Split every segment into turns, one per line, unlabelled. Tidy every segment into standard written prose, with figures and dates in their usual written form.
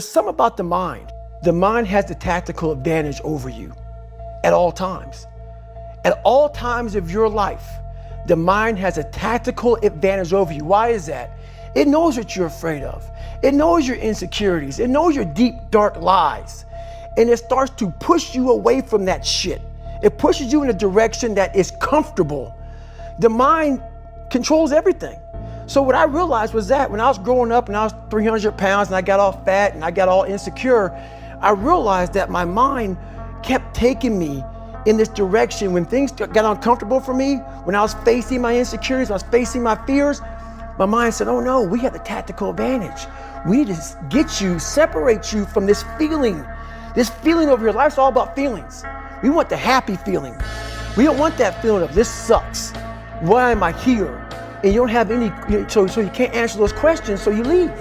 Something about the mind. The mind has the tactical advantage over you at all times. At all times of your life, the mind has a tactical advantage over you. Why is that? It knows what you're afraid of. It knows your insecurities. It knows your deep, dark lies. And it starts to push you away from that shit. It pushes you in a direction that is comfortable. The mind controls everything. So what I realized was that when I was growing up and I was 300 pounds and I got all fat and I got all insecure, I realized that my mind kept taking me in this direction. When things got uncomfortable for me, when I was facing my insecurities, when I was facing my fears, my mind said, oh no, we have the tactical advantage. We need to get you, separate you from this feeling. This feeling over your life's all about feelings. We want the happy feeling. We don't want that feeling of this sucks. Why am I here? And you don't have any, so you can't answer those questions, so you leave.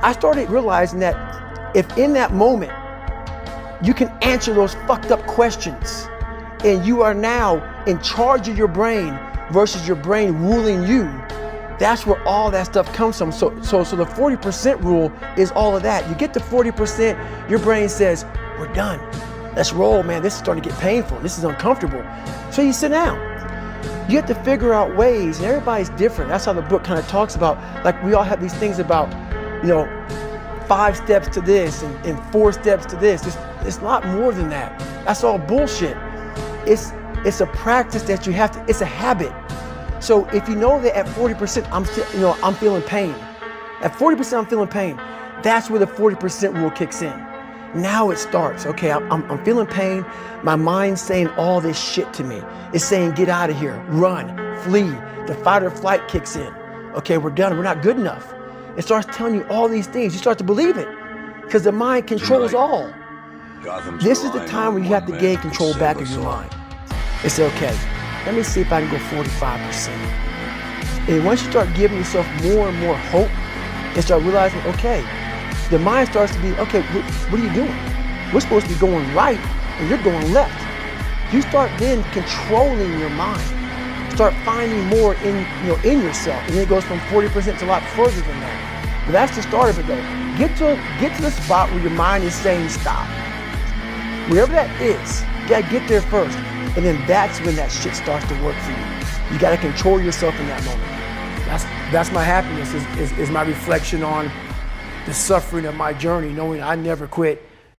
I started realizing that if in that moment, you can answer those fucked up questions and you are now in charge of your brain versus your brain ruling you, that's where all that stuff comes from. So the 40% rule is all of that. You get to 40%, your brain says, we're done. Let's roll, man. This is starting to get painful. This is uncomfortable. So you sit down. You have to figure out ways, and everybody's different. That's how the book kind of talks about, like we all have these things about, 5 steps to this and 4 steps to this. It's a lot more than that. That's all bullshit. It's a practice that you have to, it's a habit. So if you know that at 40%, I'm feeling pain. At 40% I'm feeling pain. That's where the 40% rule kicks in. Now it starts. Okay, I'm feeling pain. My mind's saying all this shit to me. It's saying, get out of here, run, flee. The fight or flight kicks in. Okay, we're done. We're not good enough. It starts telling you all these things. You start to believe it because the mind controls all. This is the time where you have to gain control back of your mind. It's okay. Let me see if I can go 45%. And once you start giving yourself more and more hope and start realizing, okay, the mind starts to be, okay, what are you doing? We're supposed to be going right and you're going left. You start then controlling your mind. Start finding more in yourself. And then it goes from 40% to a lot further than that. But that's the start of it though. Get to the spot where your mind is saying stop. Wherever that is, you gotta get there first. And then that's when that shit starts to work for you. You gotta control yourself in that moment. That's my happiness, is my reflection on the suffering of my journey, knowing I never quit.